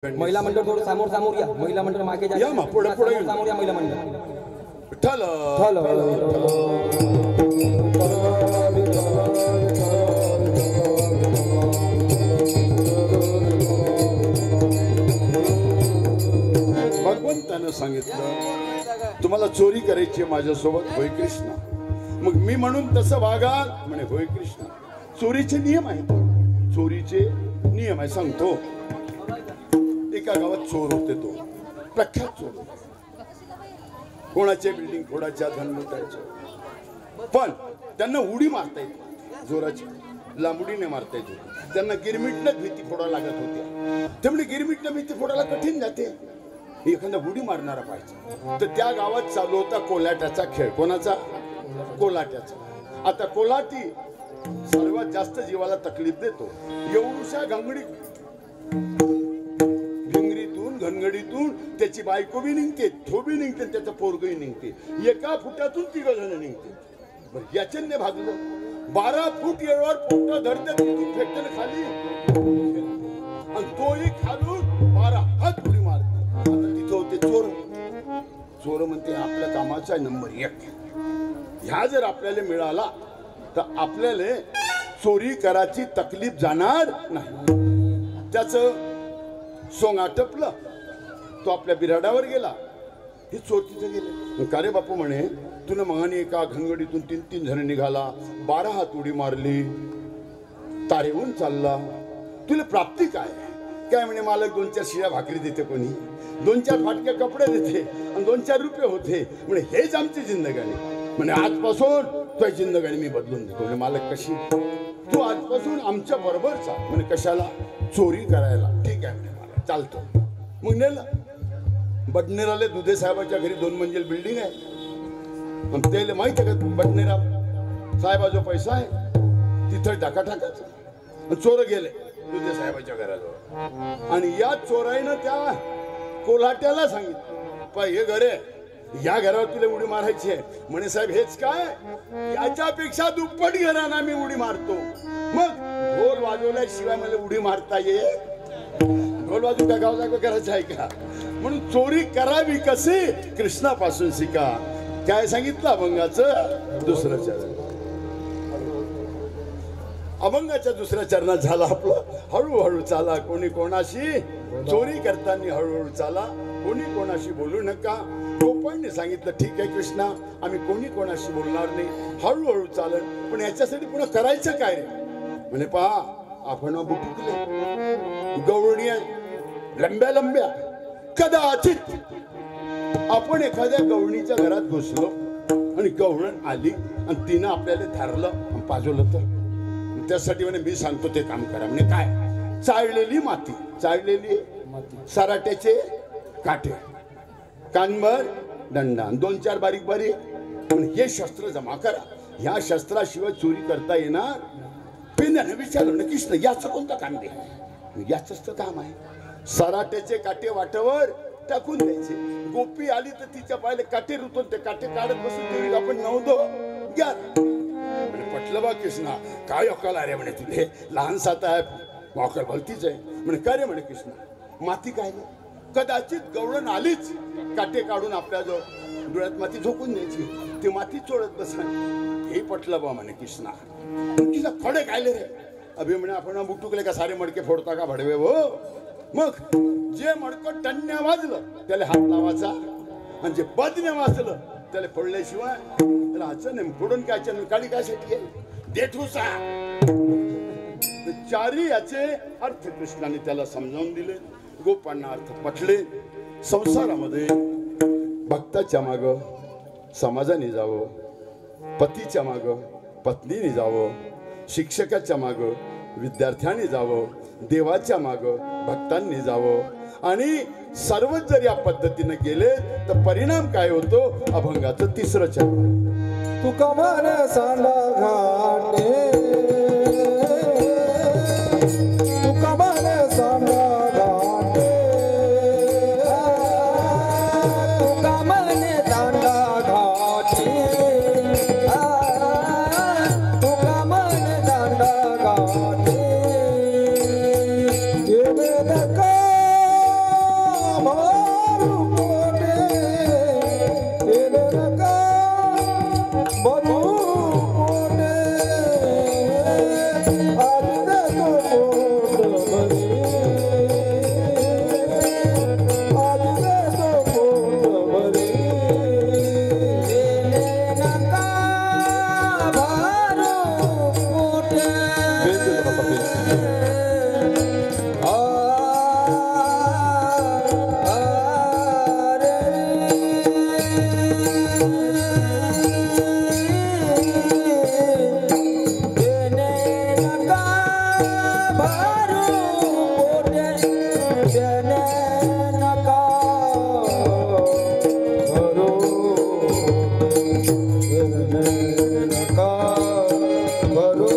महिला मंडळ थोडं समोर समोर या. महिला मंडळ मागे जा. या मग पुढे पुढे समोर या. महिला मंडळ ठल भगवंतानं सांगितलं तुम्हाला चोरी करायची माझ्यासोबत, होय कृष्ण. मग मी म्हणून तसं वागा म्हणे, होय कृष्ण. चोरीचे नियम आहेत, चोरीचे नियम आहे सांगतो. एका गावात चोर होते, तो प्रख्यात चोर होते. कोणाचे बिल्डिंग फोडायच्या, धन लुटायचं. पण त्यांना उडी मारता येते जोराची, लांबुडीने मारता येते. त्यांना गिरमिटनं भीती फोडा लागत होत्या. त्यामुळे गिरमिटनं भीती फोडायला कठीण जाते. एखादा उडी मारणारा पाहिजे. तर त्या गावात चालू होता कोलाट्याचा खेळ. कोणाचा? कोलाट्याचा. आता कोलाटी सर्वात जास्त जीवाला तकलीफ देतो. एवढ्या घनगडीतून त्याची बायको बी निघते, तो बी निघते, त्याचं पोरगही निघते. एका फुटातून 3 जण निघते. याच्याने भागलं 12 फूट एवढ्यावर पोट धरते, तिथून फेकते खाली, आणि तोही खालून 12 हात उडी मारते. आता तिथं होते चोर. चोर म्हणते आपल्या कामाचा नंबर 1. ह्या जर आपल्याला मिळाला तर आपल्याला चोरी करायची तकलीफ जाणार नाही. त्याचं सोंग आटपलं, तो आपल्या बिराडावर गेला. हे चोर तिथे गेले. का रे बापू म्हणे, तुला मगाने एका घनगडीतून 3 जण निघाला, 12 हात उडी मारली, तारेहून चालला, तुला प्राप्ती काय? काय म्हणे, मालक 2-4 शिळ्या भाकरी देते, कोणी 2-4 फाटके कपडे देते, आणि 2-4 रुपये होते. म्हणे हेच आमची जिंदगानी. म्हणे आजपासून तुझी जिंदगानी मी बदलून देतो. म्हणे मालक कशी? तू आजपासून आमच्या बरोबर चाल. म्हणे कशाला? चोरी करायला. ठीक आहे म्हणे, मला चालतो. मग नेलं. बडनेराले दुधे साहेबाच्या घरी 2 मंजिल बिल्डिंग आहे. पण त्याला माहिती आहे का, बडनेरा साहेबा जो पैसा आहे तिथं टाका टाकायचं. चोर गेले दुधे साहेबाच्या घराजवळ, आणि या चोराईनं त्या कोल्हाट्याला सांगितलं, पाय हे घर आहे, या घरावर तुला उडी मारायची आहे. म्हणे साहेब हेच काय, याच्यापेक्षा दुप्पट घरांना मी उडी मारतो. मग ढोल वाजवल्याशिवाय मला उडी मारता येईल? ढोल वाजू का गावचा करायचं आहे का? म्हणून चोरी करावी कशी, कृष्णापासून शिका. काय सांगितलं अभंगाचं 2रं चरण. अभंगाच्या 2ऱ्या चरणात झाला आपलं हळूहळू चाला, कोणी कोणाशी चोरी करताना हळूहळू चाला, कोणी कोणाशी बोलू नका. गोपाळने सांगितलं ठीक आहे कृष्णा, आम्ही कोणी कोणाशी बोलणार नाही, हळूहळू चालन. पण याच्यासाठी पुन्हा करायचं काय? म्हणे पहा, आपण बुटुकले गवळणी लंब्या लंब्या, कदाचित आपण एखाद्या गवळणीच्या घरात घुसलो आणि गवळण आली आणि तिनं आपल्याला धरलं आणि पाजवलं तर त्यासाठी म्हणे मी सांगतो ते काम करा. म्हणे काय? चाळलेली माती, चाळलेली सराट्याचे काटे, कानभर दंडा, 2-4 बारीक बारीक, हे शस्त्र जमा करा. ह्या शस्त्राशिवाय चोरी करता येणार? पेंद्याने विचारलं, कृष्ण याचं कोणतं काम दे? याचंच तर काम आहे. सराट्याचे काटे वाटावर टाकून द्यायचे. गोपी आली तर तिच्या पायाला काटे रुतून ते काटे काढत बसून आपण नव्हतो घ्या. पटलं बा कृष्णा, काय अक्कल आहे रे म्हणे तुले, लहान सात आहे, अक्कल भलतीच आहे. म्हणे काय रे म्हणे कृष्णा, माती काय नाही, कदाचित गवळण आलीच, काटे काढून आपल्या जो डोळ्यात माती झोकून द्यायची, ती माती चोळत बसणार. हे पटलं बा म्हणे कृष्णा. तिचा खडे कायले रे? अभि म्हणे आपण बुटुकले का सारे मडके फोडता का भडवे हो? मग जे मडकं टन्या वाजलं त्याला हात लावायचा, आणि जे बदने वाजलं त्याला फोडल्याशिवाय राहायचं नाही. फोडून काय काळी कायसाठी आहे? देठूसा. चारी याचे अर्थ कृष्णाने त्याला समजावून दिले. गोपांना अर्थ पटले. संसारामध्ये भक्ताच्या माग समाजाने जावं, पतीच्या माग पत्नीने जावं, शिक्षकाच्या माग विद्यार्थ्याने जावं, देवाच्या माग भक्तांनी जावं. आणि सर्वच जर या पद्धतीने गेले तर परिणाम काय होतो? अभंगाचं 3रं चरण. तुका मन सांडा घाटे, तुका मन सांडा घाटे, तुका मन सांडा घाटे, तुका मन सांडा घाटे, ये वेद का नका भरू नका भरू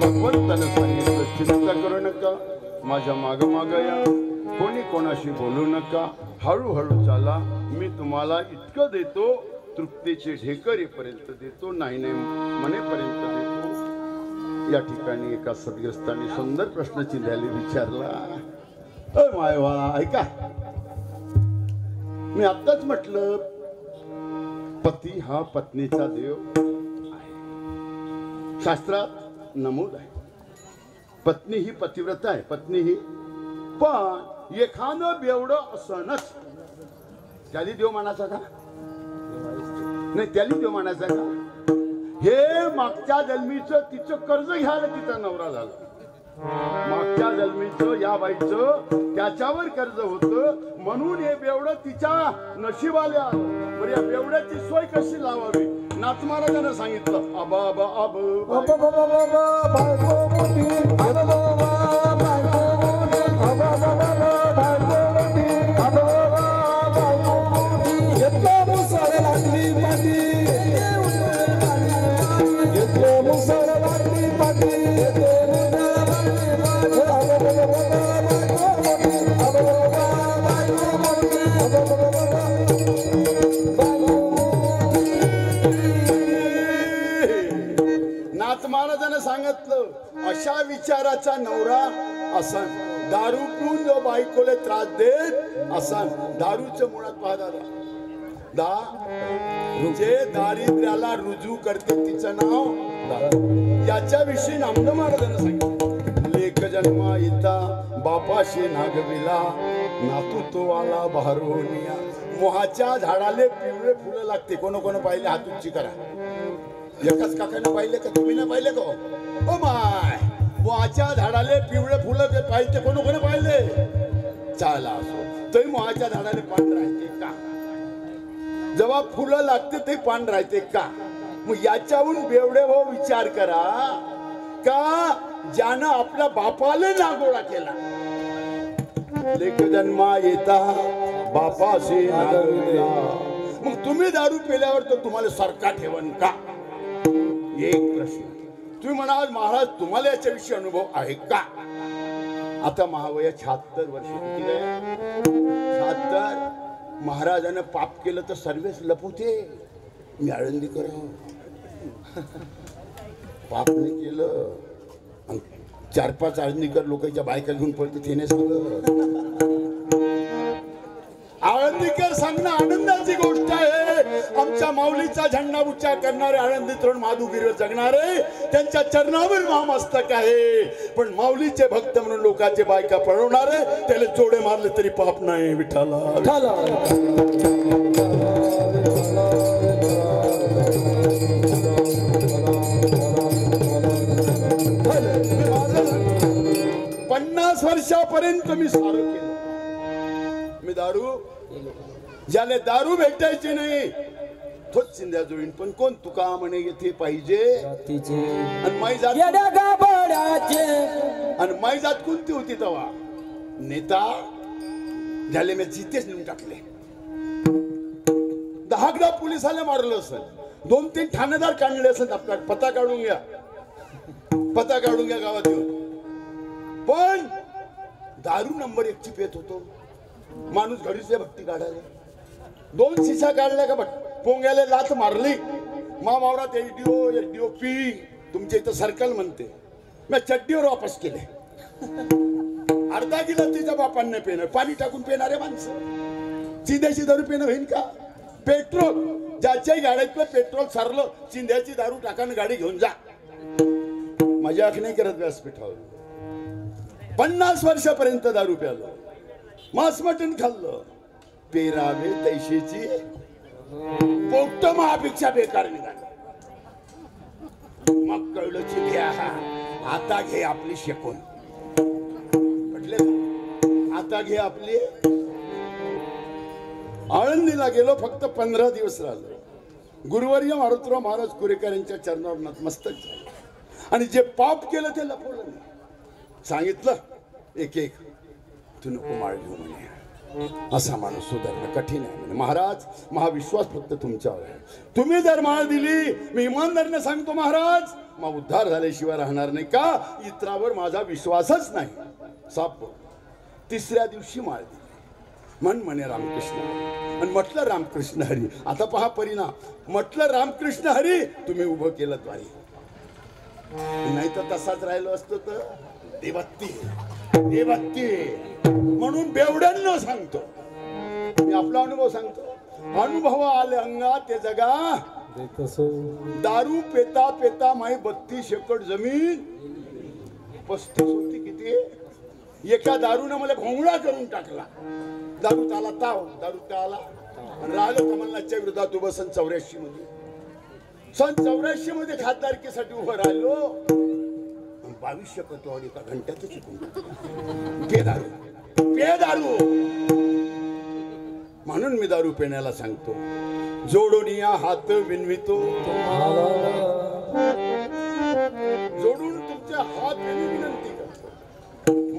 भगवंतानं सांगितलं चिंता करू नका, माझ्या माग माग या, कोणी कोणाशी बोलू नका, हळूहळू चाला, मी तुम्हाला इतकं देतो, तृप्तीचे ढेकर येपर्यंत देतो, नाही नाही म्हणेपर्यंत देतो. या ठिकाणी एका सद्ग्रस्ताने सुंदर प्रश्न चिंध्याला विचारला. मायवा ऐका, मी आत्ताच म्हटलं पती हा पत्नीचा देव आहे. शास्त्रात नमूद आहे पत्नी ही पतिव्रता आहे, पत्नी ही. पण एखादं बेवडं असणच त्याली देव मानाचा का? नाही, त्याली देव मानाचा का? हे मागच्या जन्मीचं तिचं कर्ज घ्यायला तिचा नवरा झाला. मागच्या जन्मीचं या बाईचं त्याच्यावर कर्ज होतं, म्हणून हे बेवडं तिच्या नशिबाला आलं. बरं, या बेवड्याची सोय कशी लावावी? नाथ महाराजांना सांगितलं, आबा आबा आब महाराजांना सांगितलं, अशा विचाराचा नवरा असा, दारू पिऊन जो बायकोला त्रास देत असा, दारूचं मुळात पहा जे दारिद्र्याला रुजू करते तिचं नाव दारू. याच्याविषयी नामदेव महाराजांना सांगितलं, लेख जन्मा येता बापाशी नागविला, नातू तो आला बहारोनिया. मोहाच्या झाडाले पिवळे फुलं लागते. कोण कोण पाहिले हात उंची करा. एकाच काकाने पाहिले का? तुम्ही नाही पाहिले का? ओ माय, मोहाच्या झाडाले पिवळे फुलं पाहिजे कोण कोण पाहिले? चाला असो, तरी मोहाच्या झाडाले पान राहते का? जेव्हा फुलं लागते ते पान राहते का? मग याच्याहून बेवडे हो विचार करा का ज्यानं आपल्या बापाला नागोळा केला. लेख जन्मा येता बापाशी नागविला. मग तुम्ही दारू पिल्यावर तर तुम्हाला सरका ठेवन का? एक प्रश्न. तुम्ही म्हणाल महाराज तुम्हाला याच्याविषयी अनुभव आहे का? आता महावया 76 वर्ष किती काय? 76. महाराजानं पाप केलं तर सर्वेच लपवते. मी आळंदी करा पाप नाही केलं. 4-5 आळंदीकर लोकांच्या बायका घेऊन पडते तेने सांगत. आळंदीकर सांगणं आनंदाची गोष्ट आहे. आमच्या माऊलीचा झंडा उच्चा करणारे आळंदी तरुण माधुगिरीवर जगणारे त्यांच्या चरणावर महामस्तक आहे. पण माऊलीचे भक्त म्हणून लोकांचे बायका पळवणारे त्याला जोडे मारले तरी पाप नाही. विठाला पन्नास वर्षापर्यंत मी सारं केलं. मी दारू ज्याला दारू भेटायची नाही तोच चिंध्या जोडीन. पण कोण तुका म्हणे येथे पाहिजे आणि माई जात आणि माई जात कोणती होती तेव्हा? नेता ज्याले मी जितेच नेऊन टाकले. 10 पोलिसाला मारलं असेल, 2-3 ठाणेदार काढले असेल. आपला पता काढून घ्या, पता काढून घ्या गावात येऊन. पण दारू नंबर 1 ची पेत होतो माणूस. घडीचे भक्ती काढायला 2 शिशा काढल्या का पोंग्याला लाथ मारली. मावरात एसडीओ पी तुमच्या इथं सर्कल म्हणते. मी चड्डीवर वापस केले. अर्धा गिलास तिच्या बापांना पेणार, पाणी टाकून पेणारे माणसं. चिंध्याची दारू पेणं होईल का? पेट्रोल ज्याच्याही गाड्यातलं पेट्रोल सरलं, चिंध्याची दारू टाकानं गाडी घेऊन जा. मजाक नाही करत व्यासपीठावर. 50 वर्षापर्यंत दारू प्यालो, मांस मटण खाल्लं, पेरावे तैशेची पोट महापेक्षा बेकार निघालं. मग कळलं की घ्या आता घे आपली शेकून. म्हटले आता घे आपली. आळंदीला गेलो, फक्त 15 दिवस राहिलो. गुरुवर्य मारुतराव महाराज कुरेकर यांच्या चरणावर नतमस्तक झाले आणि जे पाप केलं ते लपवलं नाही. सांगितलं एक एक तू नको माळ घेऊ म्हणे. असा माणूस सुधारणं कठीण आहे म्हणे. महाराज महाविश्वास फक्त तुमच्यावर आहे. तुम्ही जर माळ दिली, मी इमानदारीने सांगतो महाराज, मग उद्धार झाल्याशिवाय राहणार नाही. का? इतरावर माझा विश्वासच नाही. साप. तिसऱ्या दिवशी माळ दिली. मन म्हणे रामकृष्ण आणि म्हटलं रामकृष्ण हरी. आता पहा परिणाम. म्हटलं रामकृष्ण हरी, तुम्ही उभं केलं द्वारी. नाही तर तसाच राहिलो असतो तर देवत्ती देवत्ती. म्हणून बेवड्यांना सांगतो, मी आपला अनुभव सांगतो. अनुभव आले अंगात ते जगा. दारू पेता पेता माई 32 एकर जमीन 35 होती. किती? एका दारूने मला भोंगळा करून टाकला. दारू ताला ताव, दारू ताला. आणि राहिलं कमलनाथच्या विरोधात उभं सन 84 मध्ये. सन 84 मध्ये खासदारकीसाठी उभं राहिलो. 22 एकर एका घंट्यातच चुकून दारू. म्हणून मी दारू पिण्याला सांगतो, जोडून या हात विनवितो. जोडून तुमच्या हात विनंती करतो.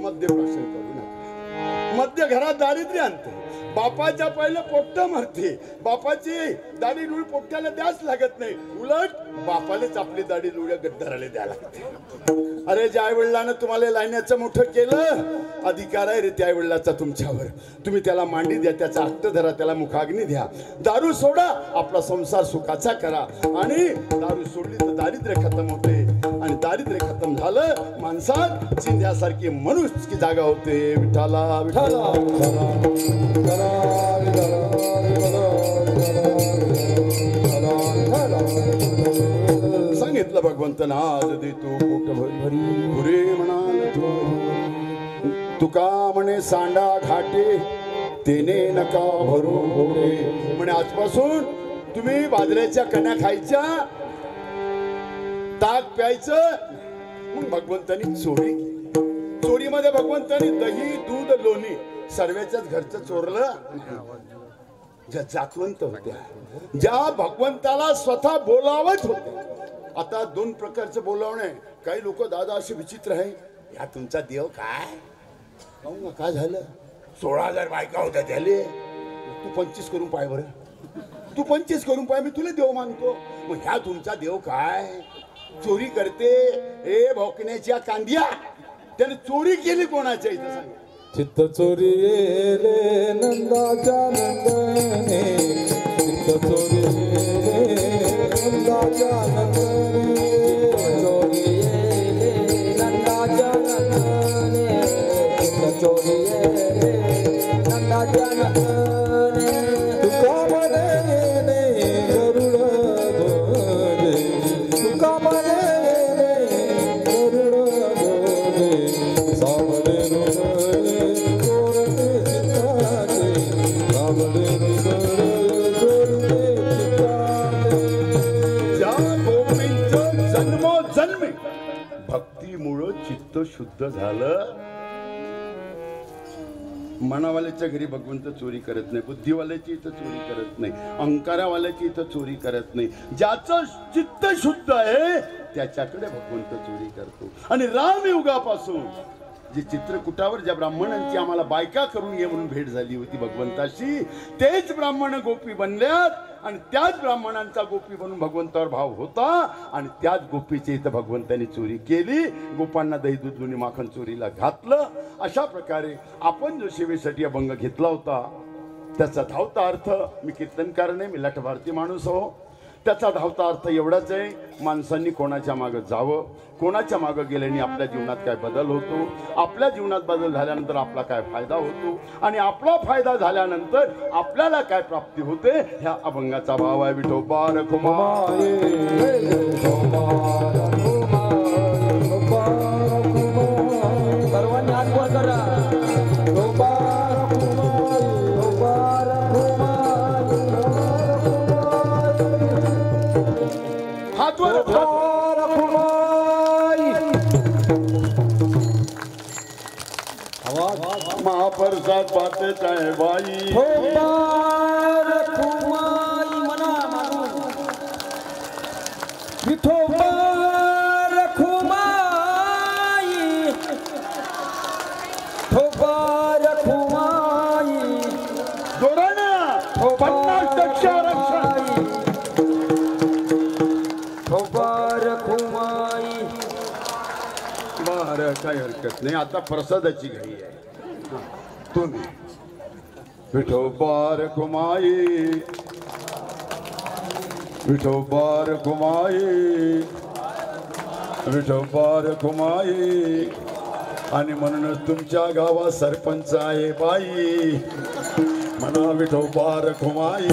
मद्यप्राशन करू नका. मध्य घरात दारिद्र्य आणते. बापाच्या पहिले पोट्ट मरते. बापाची दाढी डोळी पोट्ट्याला द्याच लागत नाही. उलट बापालेच आपली दाढी डोळ्या गद्दाराला द्या लागते. अरे ज्या आई वडिलांना तुम्हाला लायण्याचं मोठं केलं, अधिकार आहे रे त्या आई वडिलाचा तुमच्यावर. तुम्ही त्याला मांडी द्या, त्याचा हट्ट धरा, त्याला मुखाग्नी द्या. दारू सोडा, आपला संसार सुखाचा करा. आणि दारू सोडली तर दारिद्र्य खतम होते. आणि दारिद्र्य खतम झालं, माणसात चिंध्यासारखी मनुष्य की जागा होते. विठाला विठाला सांगितलं भगवंतन आज देतो पोट भरी. पुरे म्हणाल तुका म्हणे सांडा घाटे तेने नका भरू घोडे. म्हणे आजपासून तुम्ही बाजऱ्याच्या कण्या खायच्या, ताक प्यायचं. मग भगवंतानी चोरी. चोरीमध्ये भगवंतानी दही दूध लोणी सर्वेच्याच घरचं चोरलं. ज्या जातवंत होत्या, ज्या भगवंताला स्वतः बोलावत होत्या. आता 2 प्रकारचं बोलावणे. काही लोक दादा असे विचित्र आहे, या तुमचा देव काय काय झालं? 16,000 बायका होत्या त्याले. तू 25 करून पाय बरं. तू 25 करून पाय, मी तुला देव मानतो. मग ह्या तुमचा देव काय? चोरी करते. ए भोकण्याच्या कांदिया, त्याने चोरी केली कोणाच्या इथं सांग? चित्त चोरी रे नंदाच्या नंदने. चित्त चोरी नंदाच्या नंदने. चोरी नंदाच्या नंदने. चित्त चोरी नंदाच्या नंदने. तुका म्हणे गरुड धोरे. तुका म्हणे गरुड धोरे. सावरे भक्तीमुळे चित्त शुद्ध झालं. मनावाल्याच्या घरी भगवंत चोरी करत नाही. बुद्धिवाल्याची इथं चोरी करत नाही. अहंकारावाल्याची इथं चोरी करत नाही. ज्याचं चित्त शुद्ध आहे त्याच्याकडे भगवंत चोरी करतो. आणि रामयुगापासून जे चित्रकूटावर ज्या ब्राह्मणांची आम्हाला बायका करून घे म्हणून भेट झाली होती भगवंताशी, तेच ब्राह्मण गोपी बनल्यात. आणि त्याच ब्राह्मणांचा गोपी बनून भगवंतावर भाव होता. आणि त्याच गोपीची इथं भगवंतांनी चोरी केली. गोपांना दही दूध लोणी माखन चोरीला घातलं. अशा प्रकारे आपण जो सेवेसाठी अभंग घेतला होता त्याचा धावता अर्थ, मी कीर्तनकार नाही, मी लठ भारती माणूस हो. त्याचा धावता अर्थ एवढाच आहे, माणसांनी कोणाच्या मागं जावं. कोणाच्या मागं गेल्याने आपल्या जीवनात काय बदल होतो, आपल्या जीवनात बदल झाल्यानंतर आपला काय फायदा होतो, आणि आपला फायदा झाल्यानंतर आपल्याला काय प्राप्ती होते, ह्या अभंगाचा भाव आहे. विठोबा रखुमाये महाप्रसाद पाहतेच आहे बाई. रखुमाई मना मानून विठोबा रखुमाई ठोबा रखुमाई जोरानं 50% आरक्षण. ठोबा रखुमाई. बरं काही हरकत नाही. आता प्रसादाची घाई आहे. तुम्ही विठोबार कुमाई विठोबार कुमाई विठोबार कुमाई. आणि म्हणूनच तुमच्या गावात सरपंच आहे बाई. म्हणा विठोबार कुमाई.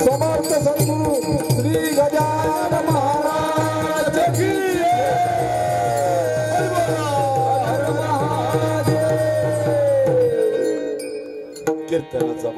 समर्थ सद्गुरु श्री गजानन महाराज की कीर्तनाचा